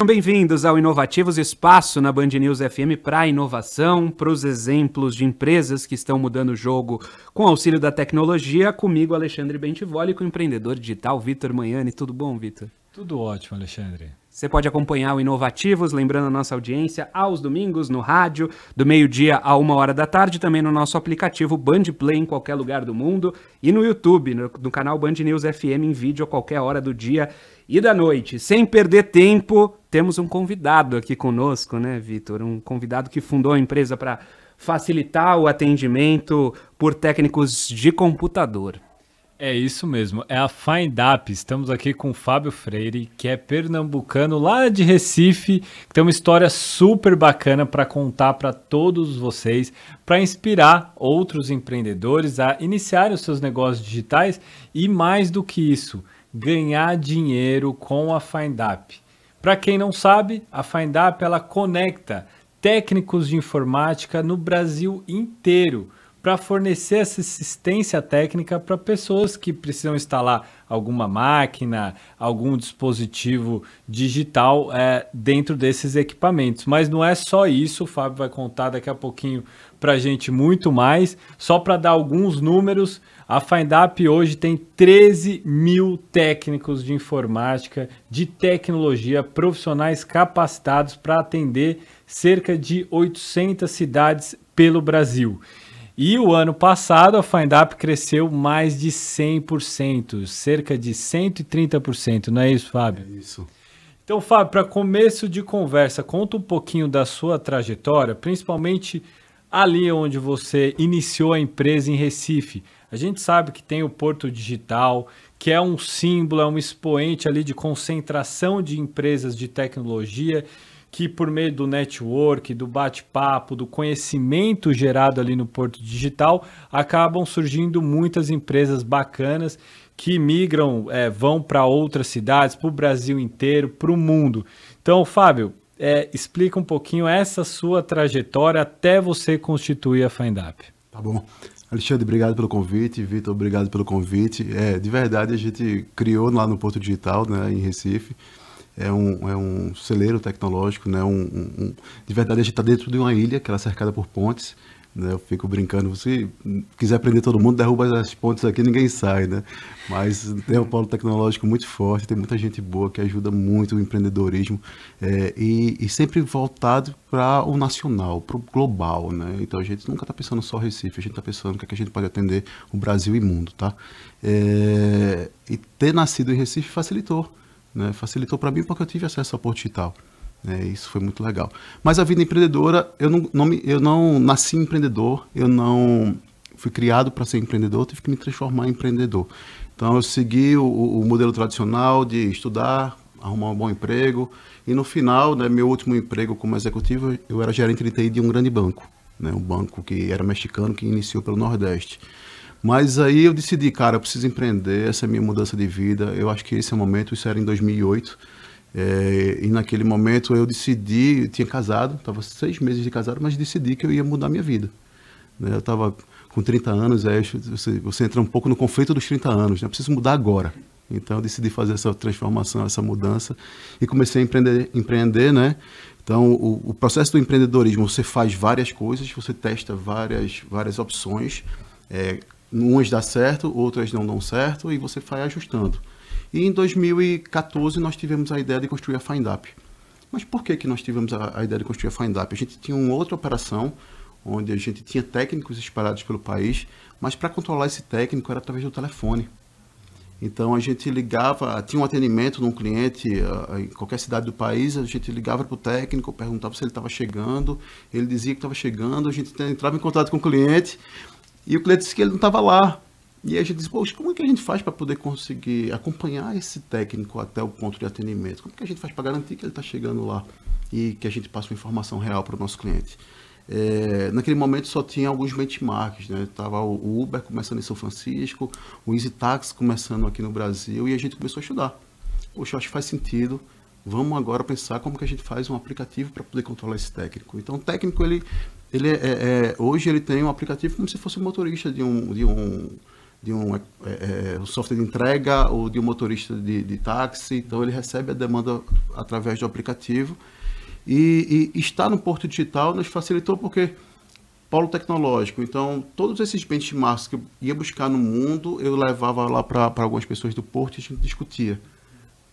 Bem-vindos ao Inovativos, espaço na Band News FM para inovação, para os exemplos de empresas que estão mudando o jogo com auxílio da tecnologia. Comigo, Alexandre Bentivoli, com o empreendedor digital Vitor Manhani. Tudo bom, Vitor? Tudo ótimo, Alexandre. Você pode acompanhar o Inovativos, lembrando a nossa audiência, aos domingos no rádio, do meio-dia a 1h da tarde, também no nosso aplicativo Band Play em qualquer lugar do mundo e no YouTube, no canal Band News FM em vídeo a qualquer hora do dia e da noite. Sem perder tempo, temos um convidado aqui conosco, né, Vitor? Um convidado que fundou a empresa para facilitar o atendimento por técnicos de computador. É isso mesmo, é a FindUp. Estamos aqui com o Fábio Freire, que é pernambucano lá de Recife, que tem uma história super bacana para contar para todos vocês, para inspirar outros empreendedores a iniciarem os seus negócios digitais e, mais do que isso, ganhar dinheiro com a FindUp. Para quem não sabe, a FindUp ela conecta técnicos de informática no Brasil inteiro, para fornecer essa assistência técnica para pessoas que precisam instalar alguma máquina, algum dispositivo digital dentro desses equipamentos. Mas não é só isso, o Fábio vai contar daqui a pouquinho para a gente muito mais. Só para dar alguns números, a FindUp hoje tem 13 mil técnicos de informática, de tecnologia, profissionais capacitados para atender cerca de 800 cidades pelo Brasil. E o ano passado a FindUp cresceu mais de 100%, cerca de 130%, não é isso, Fábio? É isso. Então, Fábio, para começo de conversa, conta um pouquinho da sua trajetória, principalmente ali onde você iniciou a empresa em Recife. A gente sabe que tem o Porto Digital, que é um símbolo, é um expoente ali de concentração de empresas de tecnologia, que por meio do network, do bate-papo, do conhecimento gerado ali no Porto Digital, acabam surgindo muitas empresas bacanas que migram, vão para outras cidades, para o Brasil inteiro, para o mundo. Então, Fábio, explica um pouquinho essa sua trajetória até você constituir a FindUp. Tá bom. Alexandre, obrigado pelo convite. Vitor, obrigado pelo convite. De verdade, a gente criou lá no Porto Digital, né, em Recife. É um celeiro tecnológico, né? De verdade, a gente está dentro de uma ilha que ela é cercada por pontes. Né? Eu fico brincando, se quiser prender todo mundo, derruba as pontes aqui, ninguém sai, né? Mas tem um polo tecnológico muito forte, tem muita gente boa que ajuda muito o empreendedorismo e sempre voltado para o nacional, para o global, né? Então a gente nunca está pensando só Recife, a gente está pensando que a gente pode atender o Brasil e mundo, tá? E ter nascido em Recife facilitou. Né, facilitou para mim porque eu tive acesso ao Porto Digital. Isso foi muito legal. Mas a vida empreendedora, eu não nasci empreendedor, eu não fui criado para ser empreendedor, tive que me transformar em empreendedor. Então eu segui o modelo tradicional de estudar, arrumar um bom emprego e no final, né, meu último emprego como executivo, eu era gerente de TI de um grande banco, né, um banco que era mexicano, que iniciou pelo Nordeste. Mas aí eu decidi, cara, eu preciso empreender, essa é a minha mudança de vida, eu acho que esse é o momento, isso era em 2008, e naquele momento eu decidi, eu tinha casado, estava 6 meses de casado, mas decidi que eu ia mudar minha vida. Eu estava com 30 anos, aí você entra um pouco no conflito dos 30 anos, né? Eu preciso mudar agora. Então eu decidi fazer essa transformação, essa mudança, e comecei a empreender, né? Então o processo do empreendedorismo, você faz várias coisas, você testa várias opções, umas dão certo, outras não dão certo, e você vai ajustando. E em 2014 nós tivemos a ideia de construir a FindUp. Mas por que nós tivemos a ideia de construir a FindUp? A gente tinha uma outra operação, onde a gente tinha técnicos espalhados pelo país, mas para controlar esse técnico era através do telefone. Então a gente ligava, tinha um atendimento de um cliente em qualquer cidade do país, a gente ligava para o técnico, perguntava se ele estava chegando, ele dizia que estava chegando, a gente entrava em contato com o cliente, e o cliente disse que ele não estava lá. E a gente disse, poxa, como é que a gente faz para poder conseguir acompanhar esse técnico até o ponto de atendimento? Como é que a gente faz para garantir que ele está chegando lá e que a gente passe uma informação real para o nosso cliente? Naquele momento só tinha alguns benchmarks, né? Tava o Uber começando em São Francisco, o EasyTax começando aqui no Brasil, e a gente começou a estudar. Poxa, eu acho que faz sentido. Vamos agora pensar como que a gente faz um aplicativo para poder controlar esse técnico. Então o técnico, hoje ele tem um aplicativo como se fosse um motorista de um um software de entrega ou de um motorista de táxi. Então, ele recebe a demanda através do aplicativo. E estar no Porto Digital nos facilitou porque polo tecnológico. Então, todos esses benchmarks que eu ia buscar no mundo, eu levava lá para algumas pessoas do Porto e a gente discutia.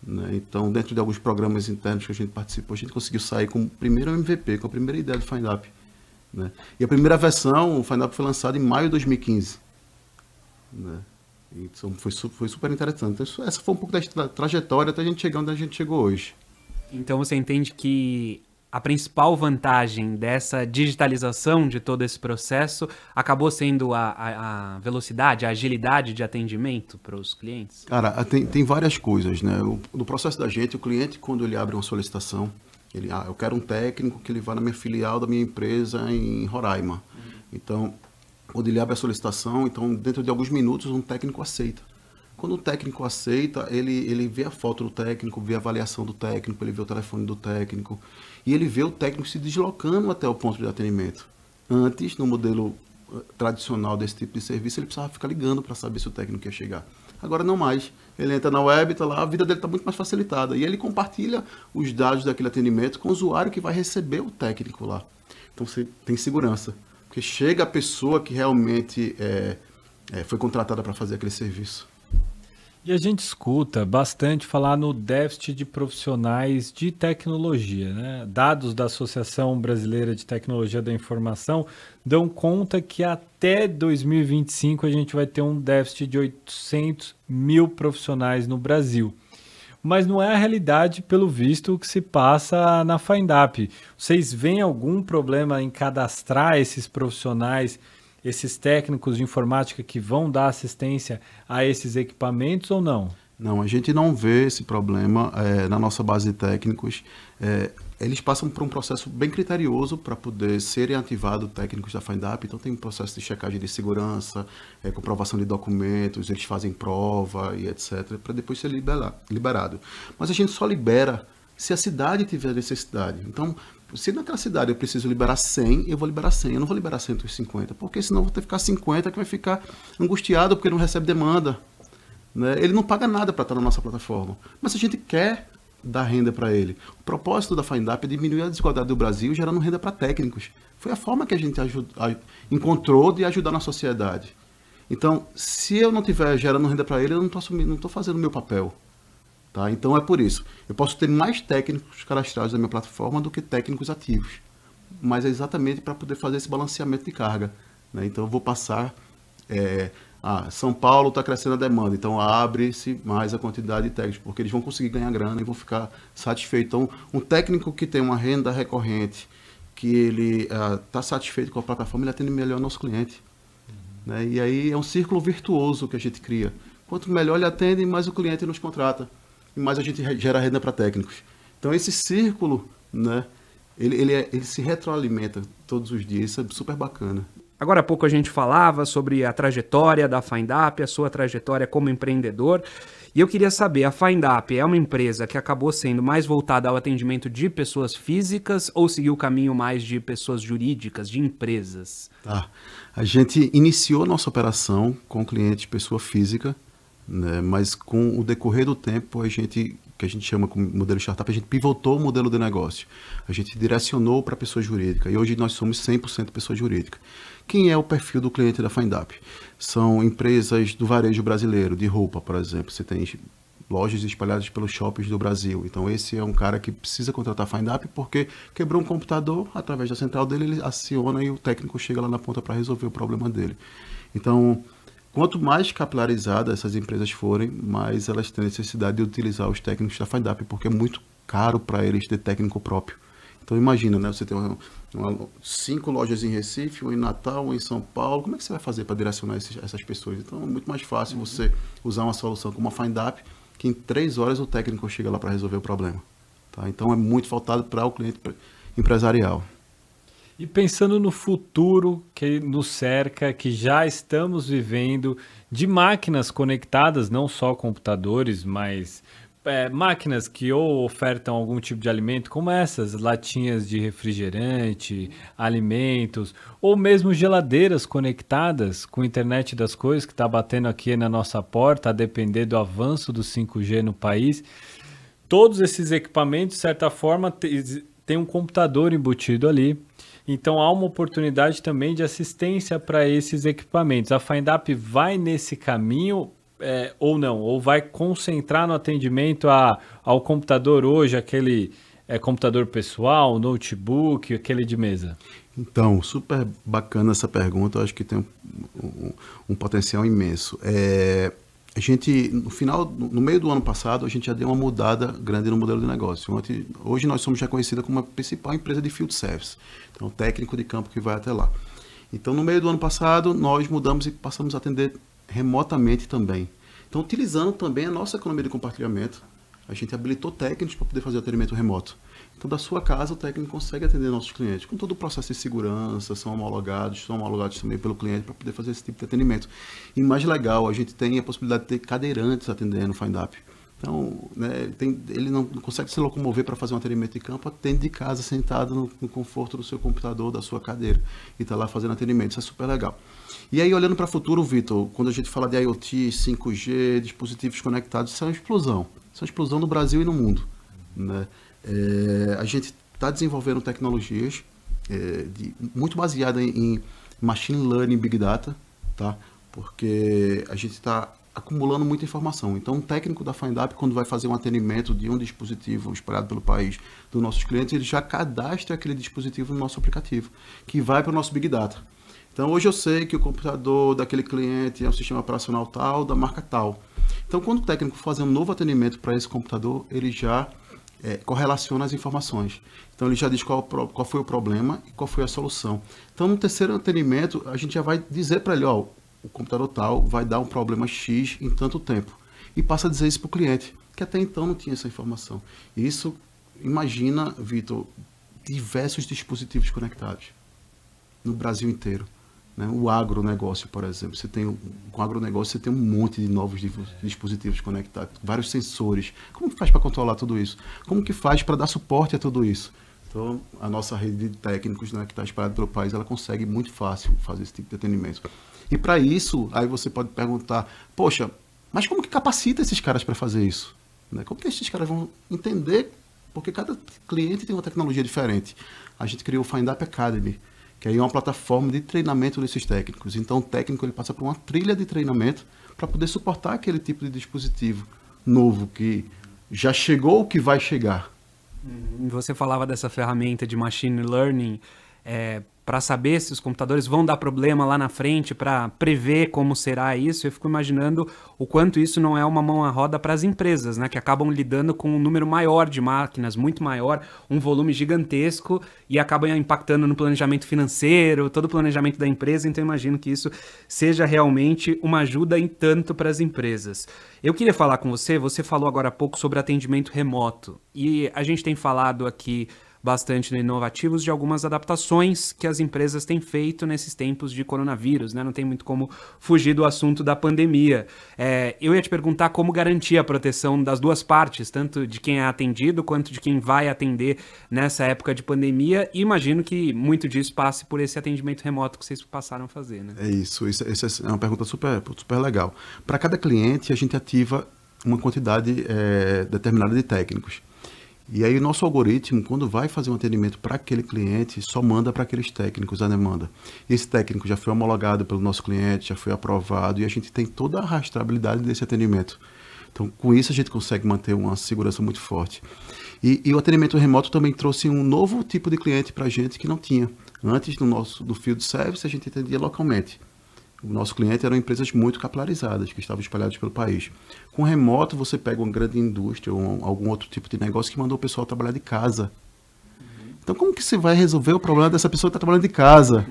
Né? Então, dentro de alguns programas internos que a gente participou, a gente conseguiu sair com o primeiro MVP, com a primeira ideia do FindUp. Né? E a primeira versão, o FindUp foi lançado em maio de 2015. Né? Então, foi super interessante. Então, essa foi um pouco da trajetória até a gente chegar onde a gente chegou hoje. Então você entende que a principal vantagem dessa digitalização de todo esse processo acabou sendo a velocidade, a agilidade de atendimento para os clientes? Cara, tem várias coisas, né? No processo da gente, o cliente, quando ele abre uma solicitação, eu quero um técnico que ele vá na minha filial da minha empresa em Roraima. Então, quando ele abre a solicitação, então dentro de alguns minutos um técnico aceita. Quando o técnico aceita, ele vê a foto do técnico, vê a avaliação do técnico, ele vê o telefone do técnico e ele vê o técnico se deslocando até o ponto de atendimento. Antes, no modelo tradicional desse tipo de serviço, ele precisava ficar ligando para saber se o técnico ia chegar. Agora não mais. Ele entra na web, está lá, a vida dele está muito mais facilitada. E ele compartilha os dados daquele atendimento com o usuário que vai receber o técnico lá. Então você tem segurança. Porque chega a pessoa que realmente foi contratada para fazer aquele serviço. E a gente escuta bastante falar no déficit de profissionais de tecnologia, né? Dados da Associação Brasileira de Tecnologia da Informação dão conta que até 2025 a gente vai ter um déficit de 800 mil profissionais no Brasil. Mas não é a realidade, pelo visto, que se passa na FindUp. Vocês veem algum problema em cadastrar esses profissionais, esses técnicos de informática que vão dar assistência a esses equipamentos ou não? Não, a gente não vê esse problema na nossa base de técnicos. Eles passam por um processo bem criterioso para poder serem ativados técnicos da FindUp. Então tem um processo de checagem de segurança, comprovação de documentos, eles fazem prova e etc. para depois ser liberado. Mas a gente só libera se a cidade tiver necessidade. Então, se naquela cidade eu preciso liberar 100, eu vou liberar 100. Eu não vou liberar 150, porque senão eu vou ter que ficar 50 que vai ficar angustiado porque não recebe demanda. Né? Ele não paga nada para estar na nossa plataforma. Mas a gente quer dar renda para ele. O propósito da FindUp é diminuir a desigualdade do Brasil, gerando renda para técnicos. Foi a forma que a gente encontrou de ajudar na sociedade. Então, se eu não estiver gerando renda para ele, eu não estou fazendo o meu papel. Tá? Então é por isso. Eu posso ter mais técnicos cadastrados na minha plataforma do que técnicos ativos. Mas é exatamente para poder fazer esse balanceamento de carga. Né? Então eu vou passar... São Paulo está crescendo a demanda, então abre-se mais a quantidade de técnicos, porque eles vão conseguir ganhar grana e vão ficar satisfeitos. Então, um técnico que tem uma renda recorrente, que ele está satisfeito com a plataforma, ele atende melhor o nosso cliente. Né? E aí é um círculo virtuoso que a gente cria. Quanto melhor ele atende, mais o cliente nos contrata. E mais a gente gera renda para técnicos. Então, esse círculo, né, ele se retroalimenta todos os dias, isso é super bacana. Agora há pouco a gente falava sobre a trajetória da FindUp, a sua trajetória como empreendedor, e eu queria saber, a FindUp é uma empresa que acabou sendo mais voltada ao atendimento de pessoas físicas ou seguiu o caminho mais de pessoas jurídicas, de empresas? A gente iniciou nossa operação com clientes pessoa física, né, mas com o decorrer do tempo, que a gente chama como modelo startup, a gente pivotou o modelo de negócio. A gente direcionou para pessoa jurídica e hoje nós somos 100% pessoa jurídica. Quem é o perfil do cliente da FindUp? São empresas do varejo brasileiro, de roupa, por exemplo. Você tem lojas espalhadas pelos shoppings do Brasil. Então esse é um cara que precisa contratar a FindUp porque quebrou um computador, através da central dele, ele aciona e o técnico chega lá na ponta para resolver o problema dele. Então, quanto mais capilarizadas essas empresas forem, mais elas têm necessidade de utilizar os técnicos da FindUp, porque é muito caro para eles ter técnico próprio. Então imagina, né? Você tem 5 lojas em Recife, uma em Natal, uma em São Paulo. Como é que você vai fazer para direcionar essas pessoas? Então é muito mais fácil você usar uma solução como a FindUp, que em 3 horas o técnico chega lá para resolver o problema. Tá? Então é muito voltado para o cliente empresarial. E pensando no futuro que nos cerca, que já estamos vivendo, de máquinas conectadas, não só computadores, mas máquinas que ou ofertam algum tipo de alimento, como essas latinhas de refrigerante, alimentos, ou mesmo geladeiras conectadas com a internet das coisas, que está batendo aqui na nossa porta, a depender do avanço do 5G no país. Todos esses equipamentos, de certa forma, tem um computador embutido ali. Então, há uma oportunidade também de assistência para esses equipamentos. A FindUp vai nesse caminho ou não? Ou vai concentrar no atendimento ao computador hoje, aquele computador pessoal, notebook, aquele de mesa? Então, super bacana essa pergunta. Eu acho que tem um potencial imenso. A gente, no meio do ano passado, a gente já deu uma mudada grande no modelo de negócio. Hoje nós somos reconhecidos como a principal empresa de field service, então técnico de campo que vai até lá. Então, no meio do ano passado, nós mudamos e passamos a atender remotamente também. Então, utilizando também a nossa economia de compartilhamento, a gente habilitou técnicos para poder fazer o atendimento remoto. Então, da sua casa, o técnico consegue atender nossos clientes, com todo o processo de segurança, são homologados também pelo cliente para poder fazer esse tipo de atendimento. E mais legal, a gente tem a possibilidade de ter cadeirantes atendendo o FindUp. Então, né, ele não consegue se locomover para fazer um atendimento de campo, atende de casa, sentado no conforto do seu computador, da sua cadeira, e está lá fazendo atendimento. Isso é super legal. E aí, olhando para o futuro, Vitor, quando a gente fala de IoT, 5G, dispositivos conectados, isso é uma explosão. Isso é uma explosão no Brasil e no mundo, né? A gente está desenvolvendo tecnologias muito baseadas em machine learning e big data, tá? Porque a gente está acumulando muita informação. Então, um técnico da FindUp, quando vai fazer um atendimento de um dispositivo espalhado pelo país dos nossos clientes, ele já cadastra aquele dispositivo no nosso aplicativo, que vai para o nosso big data. Então, hoje eu sei que o computador daquele cliente é um sistema operacional tal, da marca tal. Então, quando o técnico for fazer um novo atendimento para esse computador, ele já correlaciona as informações. Então, ele já diz qual foi o problema e qual foi a solução. Então, no terceiro atendimento, a gente já vai dizer para ele, ó, o computador tal vai dar um problema X em tanto tempo. E passa a dizer isso para o cliente, que até então não tinha essa informação. E isso, imagina, Vitor, diversos dispositivos conectados no Brasil inteiro. O agronegócio, por exemplo, com o agronegócio você tem um monte de novos dispositivos conectados, vários sensores. Como que faz para controlar tudo isso? Como que faz para dar suporte a tudo isso? Então, a nossa rede de técnicos, né, que está espalhada pelo país, ela consegue muito fácil fazer esse tipo de atendimento. E para isso, aí você pode perguntar, poxa, mas como que capacita esses caras para fazer isso? Como que esses caras vão entender? Porque cada cliente tem uma tecnologia diferente. A gente criou o FindUp Academy, que aí é uma plataforma de treinamento desses técnicos. Então, o técnico ele passa por uma trilha de treinamento para poder suportar aquele tipo de dispositivo novo que já chegou ou que vai chegar. Você falava dessa ferramenta de machine learning para saber se os computadores vão dar problema lá na frente, para prever como será isso. Eu fico imaginando o quanto isso não é uma mão à roda para as empresas, né, que acabam lidando com um número maior de máquinas, muito maior, um volume gigantesco, e acabam impactando no planejamento financeiro, todo o planejamento da empresa. Então, eu imagino que isso seja realmente uma ajuda em tanto para as empresas. Eu queria falar com você, você falou agora há pouco sobre atendimento remoto, e a gente tem falado aqui bastante no Inovativos de algumas adaptações que as empresas têm feito nesses tempos de coronavírus, né? Não tem muito como fugir do assunto da pandemia. Eu ia te perguntar como garantir a proteção das duas partes, tanto de quem é atendido quanto de quem vai atender nessa época de pandemia, e imagino que muito disso passe por esse atendimento remoto que vocês passaram a fazer, né? Isso é uma pergunta super legal. Para cada cliente, a gente ativa uma quantidade determinada de técnicos. E aí o nosso algoritmo, quando vai fazer um atendimento para aquele cliente, só manda para aqueles técnicos a demanda. E esse técnico já foi homologado pelo nosso cliente, já foi aprovado, e a gente tem toda a rastreabilidade desse atendimento. Então, com isso, a gente consegue manter uma segurança muito forte. E o atendimento remoto também trouxe um novo tipo de cliente para a gente que não tinha. Antes, do field service, a gente atendia localmente. O nosso cliente eram empresas muito capilarizadas, que estavam espalhadas pelo país. Com remoto, você pega uma grande indústria ou algum outro tipo de negócio que mandou o pessoal trabalhar de casa. Então, como que você vai resolver o problema dessa pessoa que está trabalhando de casa?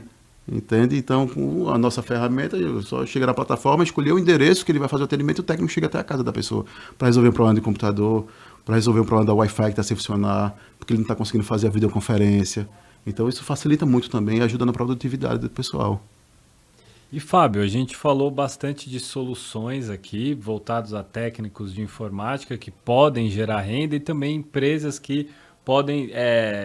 Entende? Então, com a nossa ferramenta, eu só chego na plataforma, escolher o endereço que ele vai fazer o atendimento, e o técnico chega até a casa da pessoa para resolver um problema de computador, para resolver um problema da Wi-Fi que está sem funcionar, porque ele não está conseguindo fazer a videoconferência. Então, isso facilita muito também e ajuda na produtividade do pessoal. E Fábio, a gente falou bastante de soluções aqui, voltados a técnicos de informática que podem gerar renda e também empresas que podem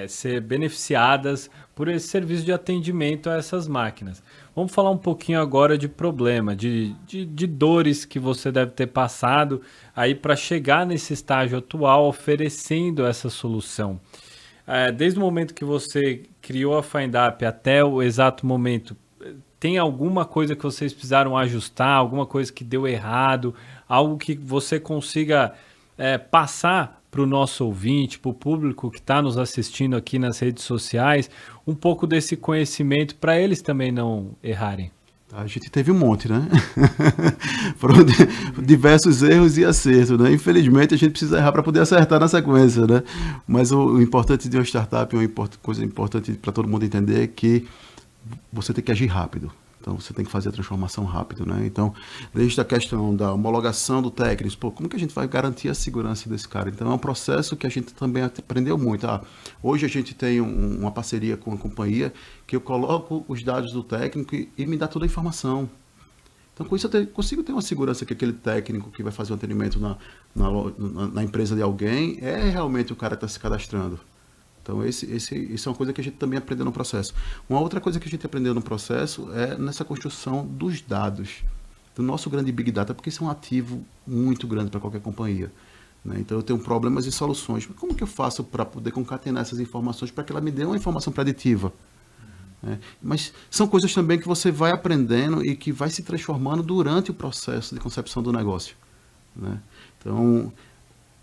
ser beneficiadas por esse serviço de atendimento a essas máquinas. Vamos falar um pouquinho agora de problema, de dores que você deve ter passado aí para chegar nesse estágio atual oferecendo essa solução. Desde o momento que você criou a FindUp até o exato momento, tem alguma coisa que vocês precisaram ajustar, alguma coisa que deu errado, algo que você consiga passar para o nosso ouvinte, para o público que está nos assistindo aqui nas redes sociais, um pouco desse conhecimento para eles também não errarem? A gente teve um monte, né? Foram diversos erros e acertos, né? Infelizmente, a gente precisa errar para poder acertar na sequência, né? Mas o importante de uma startup, uma coisa importante para todo mundo entender é que você tem que agir rápido. Então, você tem que fazer a transformação rápido, né? Então, desde a questão da homologação do técnico, pô, como que a gente vai garantir a segurança desse cara? Então, é um processo que a gente também aprendeu muito. Hoje a gente tem uma parceria com a companhia que eu coloco os dados do técnico e me dá toda a informação. Então, com isso eu consigo ter uma segurança que aquele técnico que vai fazer o atendimento na empresa de alguém é realmente o cara que está se cadastrando. Então, isso é uma coisa que a gente também aprendeu no processo. Uma outra coisa que a gente aprendeu no processo é nessa construção dos dados, do nosso grande Big Data, porque isso é um ativo muito grande para qualquer companhia, né? Então, eu tenho problemas e soluções. Como que eu faço para poder concatenar essas informações para que ela me dê uma informação preditiva? Mas são coisas também que você vai aprendendo e que vai se transformando durante o processo de concepção do negócio, né? Então,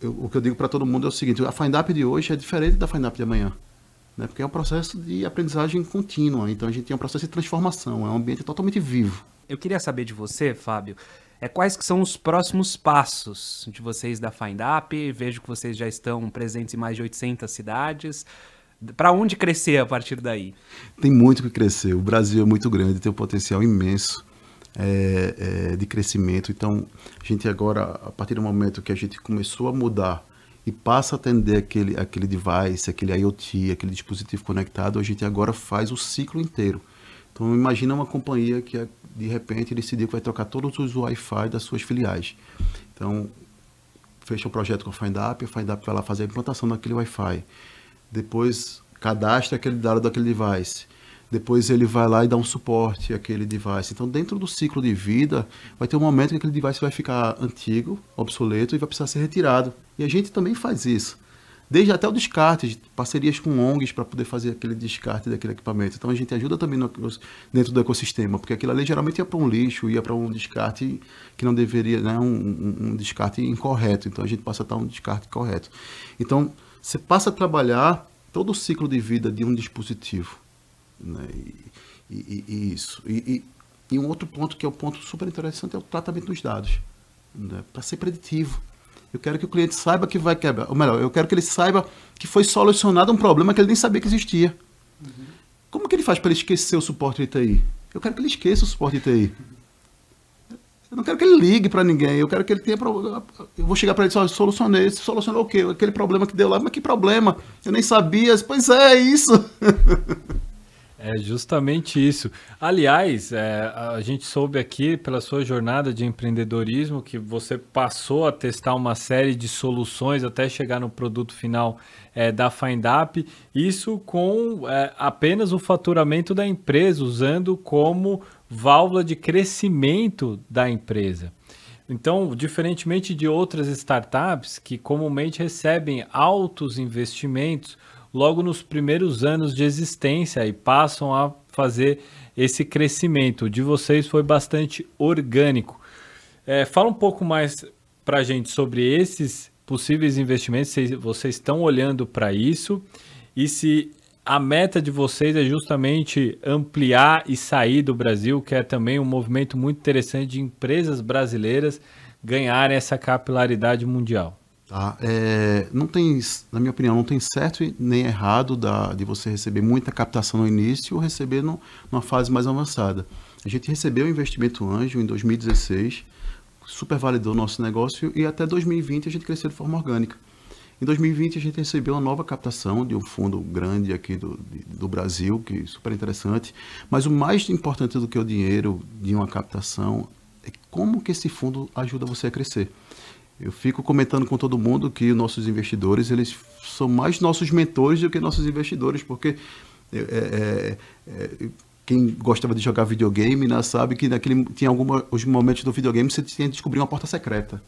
o que eu digo para todo mundo é o seguinte: a FindUp de hoje é diferente da FindUp de amanhã, né? Porque é um processo de aprendizagem contínua. Então a gente tem um processo de transformação, é um ambiente totalmente vivo. Eu queria saber de você, Fábio, quais que são os próximos passos de vocês da FindUp? Vejo que vocês já estão presentes em mais de 800 cidades. Para onde crescer a partir daí? Tem muito que crescer. O Brasil é muito grande, tem um potencial imenso de crescimento. Então, a gente agora, a partir do momento que a gente começou a mudar e passa a atender aquele device, aquele IoT, aquele dispositivo conectado, a gente agora faz o ciclo inteiro. Então, imagina uma companhia que de repente decidiu que vai trocar todos os Wi-Fi das suas filiais. Então, fecha um projeto com a FindUp vai lá fazer a implantação daquele Wi-Fi. Depois, cadastra aquele dado daquele device. Depois ele vai lá e dá um suporte àquele device. Então, dentro do ciclo de vida, vai ter um momento que aquele device vai ficar antigo, obsoleto e vai precisar ser retirado. E a gente também faz isso. Desde até o descarte, parcerias com ONGs para poder fazer aquele descarte daquele equipamento. Então, a gente ajuda também dentro do ecossistema, porque aquilo ali geralmente ia para um lixo, ia para um descarte que não deveria, né, um descarte incorreto. Então, a gente passa a dar um descarte correto. Então, você passa a trabalhar todo o ciclo de vida de um dispositivo, né? E isso. E um outro ponto que é um ponto super interessante é o tratamento dos dados, né? Para ser preditivo. Eu quero que o cliente saiba que vai quebrar. Ou melhor, eu quero que ele saiba que foi solucionado um problema que ele nem sabia que existia. Uhum. Como que ele faz para ele esquecer o suporte de TI? Eu quero que ele esqueça o suporte de TI. Eu não quero que ele ligue para ninguém. Eu quero que ele tenha problema. Eu vou chegar para ele e solucionei. Solucionou o quê? Aquele problema que deu lá. Mas que problema? Eu nem sabia. Pois é isso. É justamente isso. Aliás, a gente soube aqui pela sua jornada de empreendedorismo que você passou a testar uma série de soluções até chegar no produto final da FindUp, isso com apenas o faturamento da empresa, usando como válvula de crescimento da empresa. Então, diferentemente de outras startups que comumente recebem altos investimentos logo nos primeiros anos de existência e passam a fazer esse crescimento. O de vocês foi bastante orgânico. Fala um pouco mais para a gente sobre esses possíveis investimentos, se vocês estão olhando para isso e se a meta de vocês é justamente ampliar e sair do Brasil, que é também um movimento muito interessante de empresas brasileiras ganharem essa capilaridade mundial. Tá? Não tem, na minha opinião, não tem certo nem errado de você receber muita captação no início ou receber numa fase mais avançada. A gente recebeu o investimento anjo em 2016, super validou o nosso negócio e até 2020 a gente cresceu de forma orgânica. Em 2020, a gente recebeu uma nova captação de um fundo grande aqui do Brasil, que é super interessante. Mas o mais importante do que o dinheiro de uma captação é como que esse fundo ajuda você a crescer. Eu fico comentando com todo mundo que nossos investidores, eles são mais nossos mentores do que nossos investidores, porque quem gostava de jogar videogame, né, sabe que tinha alguns momentos do videogame você tinha que descobrir uma porta secreta.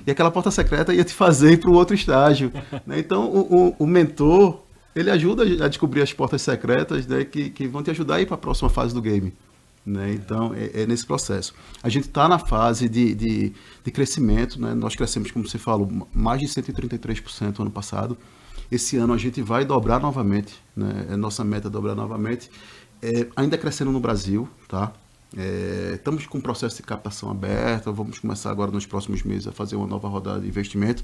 E aquela porta secreta ia te fazer para o outro estágio. Né? Então, o mentor, ele ajuda a descobrir as portas secretas, né, que vão te ajudar a ir para a próxima fase do game. Né? Então, é nesse processo. A gente está na fase de crescimento. Né? Nós crescemos, como você falou, mais de 133% ano passado. Esse ano a gente vai dobrar novamente. Né? Nossa meta é dobrar novamente. Ainda crescendo no Brasil, tá? Estamos com um processo de captação aberto, vamos começar agora nos próximos meses a fazer uma nova rodada de investimento,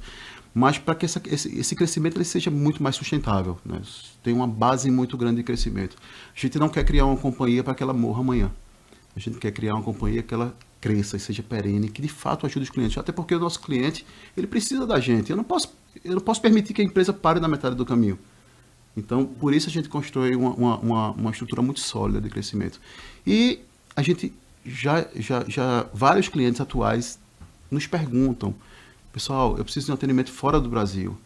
mas para que esse crescimento ele seja muito mais sustentável, né? Tem uma base muito grande de crescimento. A gente não quer criar uma companhia para que ela morra amanhã. A gente quer criar uma companhia que ela cresça e seja perene, que de fato ajude os clientes, até porque o nosso cliente ele precisa da gente. Eu não posso permitir que a empresa pare na metade do caminho. Então, por isso a gente constrói uma estrutura muito sólida de crescimento. E a gente vários clientes atuais nos perguntam, pessoal, eu preciso de um atendimento fora do Brasil.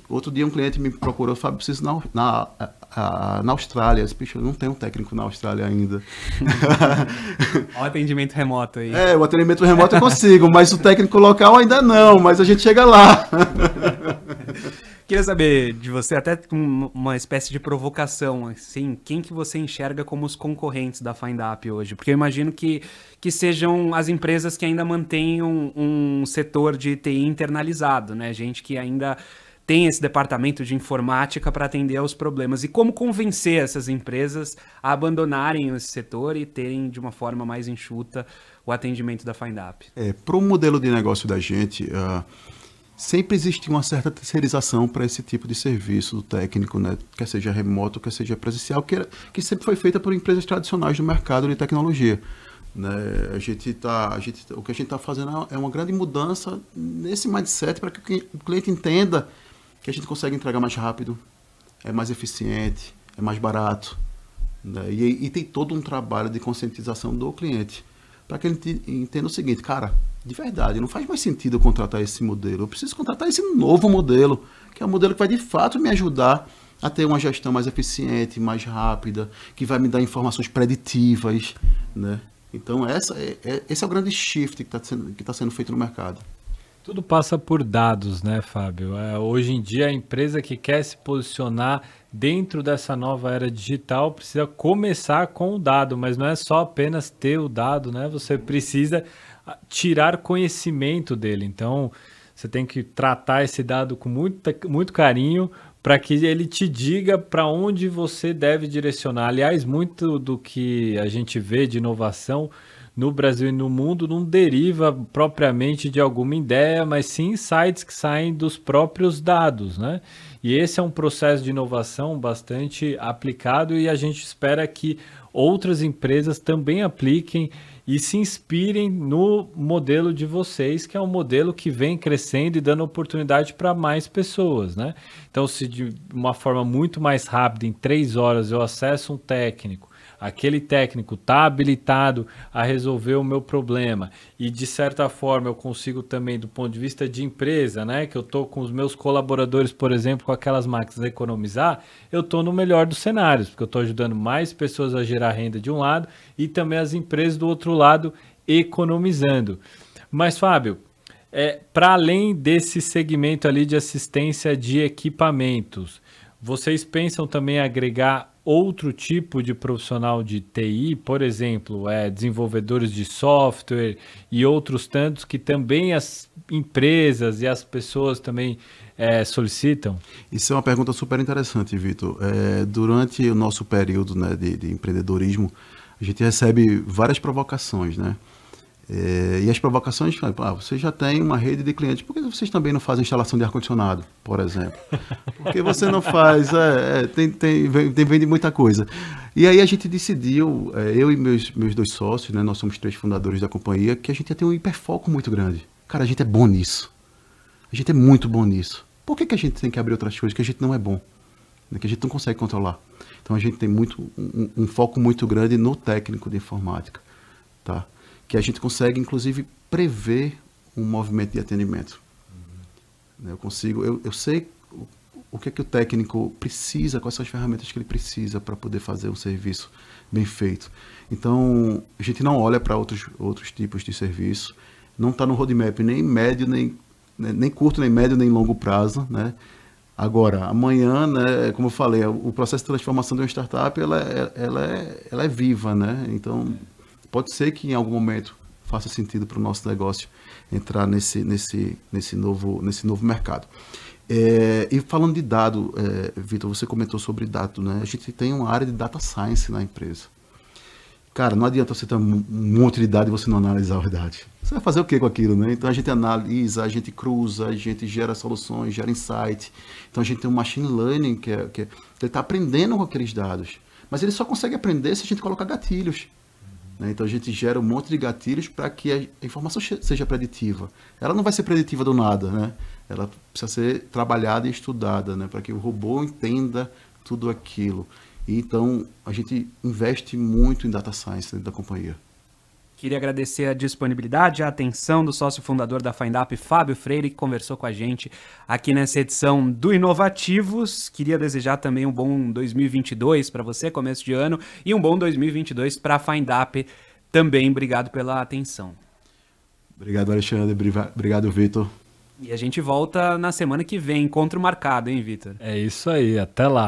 Outro dia um cliente me procurou, Fábio, eu preciso na Austrália. Eu disse, eu não tenho técnico na Austrália ainda. Olha o atendimento remoto aí. O atendimento remoto eu consigo, mas o técnico local ainda não, mas a gente chega lá. Queria saber de você, até com uma espécie de provocação, assim, quem que você enxerga como os concorrentes da FindUp hoje? Porque eu imagino que sejam as empresas que ainda mantêm um setor de TI internalizado, né? Gente que ainda tem esse departamento de informática para atender aos problemas. E como convencer essas empresas a abandonarem esse setor e terem de uma forma mais enxuta o atendimento da FindUp? Para o modelo de negócio da gente... sempre existe uma certa terceirização para esse tipo de serviço do técnico, né? Quer seja remoto, quer seja presencial, que sempre foi feita por empresas tradicionais do mercado de tecnologia. Né? O que a gente está fazendo é uma grande mudança nesse mindset para que o cliente entenda que a gente consegue entregar mais rápido, é mais eficiente, é mais barato. Né? E tem todo um trabalho de conscientização do cliente para que ele entenda o seguinte, cara, de verdade, não faz mais sentido eu contratar esse modelo. Eu preciso contratar esse novo modelo, que é um modelo que vai de fato me ajudar a ter uma gestão mais eficiente, mais rápida, que vai me dar informações preditivas, né? Então, esse é o grande shift que está sendo feito no mercado. Tudo passa por dados, né, Fábio? Hoje em dia, a empresa que quer se posicionar dentro dessa nova era digital precisa começar com o dado, mas não é só apenas ter o dado, né? Você precisa tirar conhecimento dele. Então, você tem que tratar esse dado com muito carinho para que ele te diga para onde você deve direcionar. Aliás, muito do que a gente vê de inovação no Brasil e no mundo não deriva propriamente de alguma ideia, mas sim insights que saem dos próprios dados, né? E esse é um processo de inovação bastante aplicado e a gente espera que outras empresas também apliquem e se inspirem no modelo de vocês, que é um modelo que vem crescendo e dando oportunidade para mais pessoas, né? Então, se de uma forma muito mais rápida, em 3 horas, eu acesso um técnico, aquele técnico está habilitado a resolver o meu problema e, de certa forma, eu consigo também, do ponto de vista de empresa, né, que eu estou com os meus colaboradores, por exemplo, com aquelas máquinas a economizar, eu estou no melhor dos cenários, porque eu estou ajudando mais pessoas a gerar renda de um lado e também as empresas do outro lado economizando. Mas, Fábio, para além desse segmento ali de assistência de equipamentos, vocês pensam também em agregar outro tipo de profissional de TI, por exemplo, desenvolvedores de software e outros tantos que também as empresas e as pessoas também solicitam? Isso é uma pergunta super interessante, Vitor. Durante o nosso período, né, de empreendedorismo, a gente recebe várias provocações, né? E as provocações, você já tem uma rede de clientes, por que vocês também não fazem instalação de ar-condicionado, por exemplo? Por que você não faz? Vende muita coisa. E aí a gente decidiu, eu e meus 2 sócios, né, nós somos 3 fundadores da companhia, que a gente ia ter um hiperfoco muito grande. Cara, a gente é bom nisso. A gente é muito bom nisso. Por que a gente tem que abrir outras coisas que a gente não é bom, né, que a gente não consegue controlar? Então a gente tem um foco muito grande no técnico de informática, tá? Que a gente consegue, inclusive, prever um movimento de atendimento. Eu sei o que é que o técnico precisa, quais são as ferramentas que ele precisa para poder fazer um serviço bem feito. Então, a gente não olha para outros tipos de serviço, não está no roadmap nem médio, nem curto, nem médio, nem longo prazo, né? Agora, amanhã, né, como eu falei, o processo de transformação de uma startup, ela é viva, né? Então, pode ser que em algum momento faça sentido para o nosso negócio entrar nesse novo mercado. E falando de dado, Vitor, você comentou sobre dado, né? A gente tem uma área de data science na empresa. Cara, não adianta você ter um monte de dado e você não analisar os dados. Você vai fazer o que com aquilo, né? Então a gente analisa, a gente cruza, a gente gera soluções, gera insight. Então a gente tem um machine learning que ele está aprendendo com aqueles dados. Mas ele só consegue aprender se a gente colocar gatilhos. Né? Então a gente gera um monte de gatilhos para que a informação seja preditiva. Ela não vai ser preditiva do nada, né? Ela precisa ser trabalhada e estudada, né? Para que o robô entenda tudo aquilo. E então a gente investe muito em data science dentro da companhia. Queria agradecer a disponibilidade, a atenção do sócio fundador da FindUp, Fábio Freire, que conversou com a gente aqui nessa edição do Inovativos. Queria desejar também um bom 2022 para você, começo de ano, e um bom 2022 para a FindUp também. Obrigado pela atenção. Obrigado, Alexandre. Obrigado, Vitor. E a gente volta na semana que vem. Encontro marcado, hein, Vitor? É isso aí. Até lá.